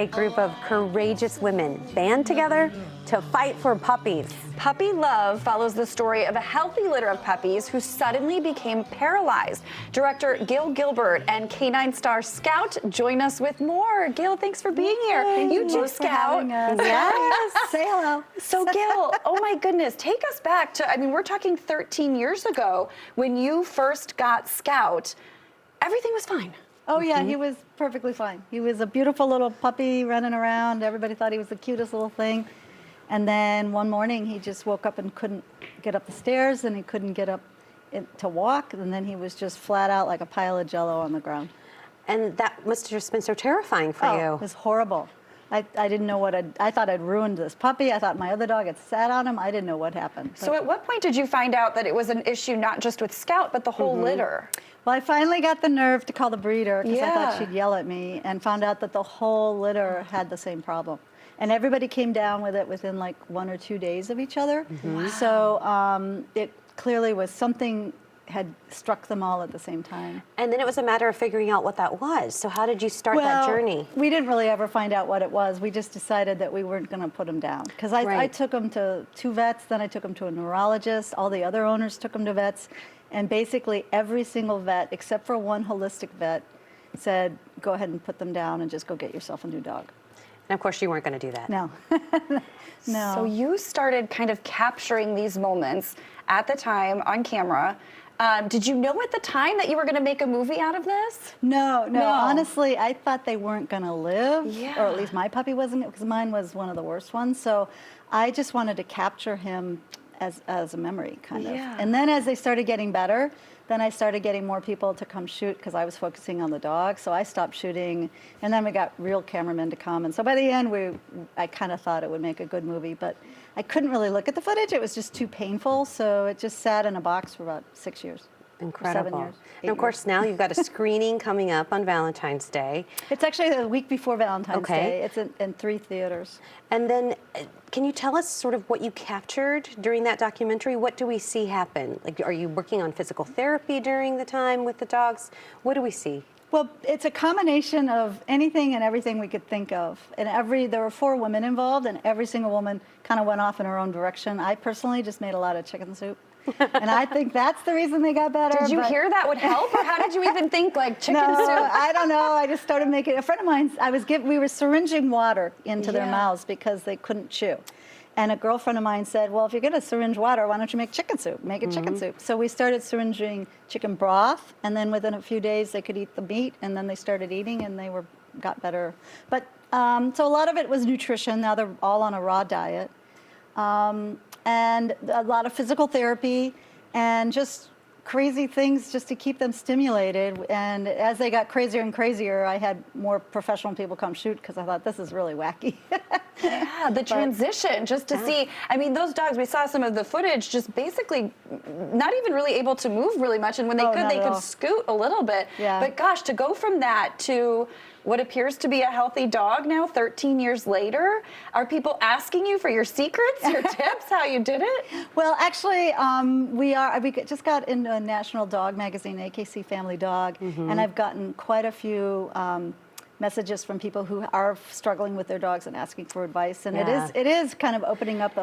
A group of courageous women band together to fight for puppies. Puppy Love follows the story of a healthy litter of puppies who suddenly became paralyzed. Director Gil Gilbert and Canine star Scout join us with more. Gil, thanks for being here. You too, Scout. Yes. Say hello. So Gil, oh my goodness, take us back to, I mean, we're talking 13 years ago when you first got Scout. Everything was fine. Oh yeah, he was perfectly fine. He was a beautiful little puppy running around. Everybody thought he was the cutest little thing. And then one morning he just woke up and couldn't get up the stairs, and he couldn't get up to walk, and then he was just flat out like a pile of jello on the ground. And that must have just been so terrifying for you. It was horrible. I didn't know what I thought I'd ruined this puppy. I thought my other dog had sat on him. I didn't know what happened. So at what point did you find out that it was an issue not just with Scout, but the whole litter? Well, I finally got the nerve to call the breeder because I thought Yeah. she'd yell at me, and found out that the whole litter had the same problem. And everybody came down with it within like 1 or 2 days of each other. Wow. So it clearly was something had struck them all at the same time. And then it was a matter of figuring out what that was. So how did you start that journey? We didn't really ever find out what it was. We just decided that we weren't going to put him down. Because I Right. took him to 2 vets, then I took him to a neurologist. All the other owners took him to vets. And basically every single vet, except for one holistic vet, said, go ahead and put them down and just go get yourself a new dog. And of course you weren't going to do that. No. No. So you started kind of capturing these moments at the time on camera. Did you know at the time that you were going to make a movie out of this? No. No. Honestly, I thought they weren't going to live, Yeah. or at least my puppy wasn't, because mine was one of the worst ones. So I just wanted to capture him as a memory, kind of. Yeah. And then as they started getting better, then I started getting more people to come shoot because I was focusing on the dog. So I stopped shooting, and then we got real cameramen to come. And so by the end, I kind of thought it would make a good movie, but I couldn't really look at the footage. It was just too painful. So it just sat in a box for about 6 years. Incredible. 7 years. And of course now you've got a screening coming up on Valentine's Day. It's actually the week before Valentine's Okay. Day. It's in 3 theaters. And then can you tell us sort of what you captured during that documentary? What do we see happen? Like, are you working on physical therapy during the time with the dogs? What do we see? Well, it's a combination of anything and everything we could think of. And there were 4 women involved, and every single woman kind of went off in her own direction. I personally just made a lot of chicken soup. And I think that's the reason they got better. Did you hear that would help, or how did you even think like chicken No, soup? I don't know. I just started making. A friend of mine, we were syringing water into their Yeah. mouths because they couldn't chew. And a girlfriend of mine said, well, if you're going to syringe water, why don't you make chicken soup? Make a chicken soup. So we started syringing chicken broth, and then within a few days they could eat the meat, and then they started eating, and they got better. But so a lot of it was nutrition. Now they're all on a raw diet. And a lot of physical therapy and just crazy things just to keep them stimulated. And as they got crazier and crazier, I had more professional people come shoot because I thought this is really wacky. Yeah, the transition, just to see, I mean, those dogs, we saw some of the footage, just basically not even really able to move really much. And when they Oh, could, not they at could all. scoot a little bit. Yeah. But gosh, to go from that to what appears to be a healthy dog now, 13 years later, are people asking you for your secrets, your tips, how you did it? Well, actually, we just got into a national dog magazine, AKC Family Dog, and I've gotten quite a few messages from people who are struggling with their dogs and asking for advice. And Yeah. it is kind of opening up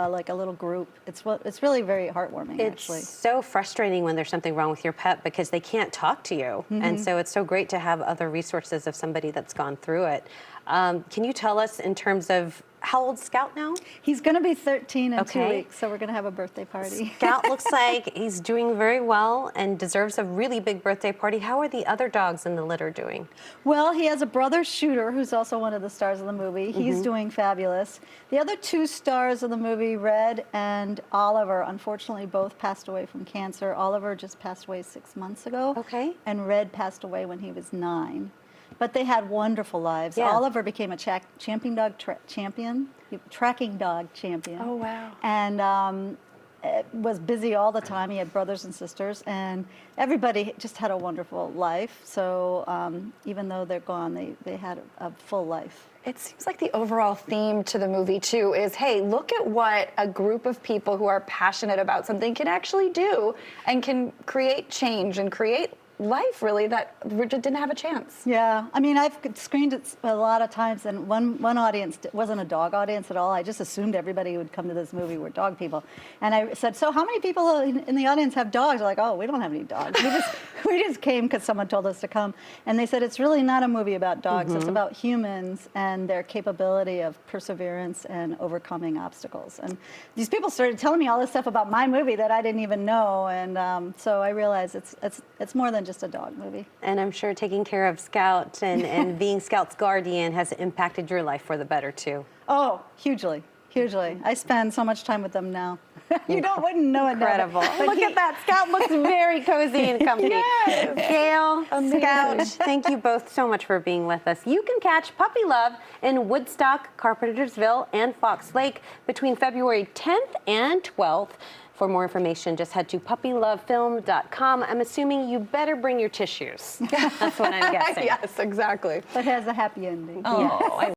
like a little group. It's really very heartwarming, It's actually. so frustrating when there's something wrong with your pet because they can't talk to you. And so it's so great to have other resources of somebody that's gone through it. Can you tell us in terms of how old's Scout now? He's going to be 13 in 2 Okay. weeks, so we're going to have a birthday party. Scout looks like he's doing very well and deserves a really big birthday party. How are the other dogs in the litter doing? Well, he has a brother, Shooter, who's also one of the stars of the movie. He's doing fabulous. The other 2 stars of the movie, Red and Oliver, unfortunately both passed away from cancer. Oliver just passed away 6 months ago. Okay. And Red passed away when he was 9. But they had wonderful lives. Yeah. Oliver became a tracking dog champion. Oh, wow. And was busy all the time. He had brothers and sisters, and everybody just had a wonderful life. So even though they're gone, they had a full life. It seems like the overall theme to the movie, too, is, hey, look at what a group of people who are passionate about something can actually do and can create change and create life, really, that didn't have a chance. Yeah, I mean, I've screened it a lot of times, and one audience wasn't a dog audience at all. I just assumed everybody who would come to this movie were dog people. And I said, so how many people in the audience have dogs? They're like, oh, we don't have any dogs. We just came because someone told us to come. And they said, it's really not a movie about dogs. It's about humans and their capability of perseverance and overcoming obstacles. And these people started telling me all this stuff about my movie that I didn't even know. And so I realized it's more than just a dog movie. And I'm sure taking care of Scout and being Scout's guardian has impacted your life for the better, too. Oh, hugely. Hugely. I spend so much time with them now. You wouldn't know it now. Incredible. But Look at that. Scout looks very cozy and comfy. Yes. Gail, Amazing. Scout, thank you both so much for being with us. You can catch Puppy Love in Woodstock, Carpentersville, and Fox Lake between February 10th and 12th. For more information, just head to puppylovefilm.com. I'm assuming you better bring your tissues. That's what I'm guessing. Yes, exactly. But it has a happy ending. Oh, I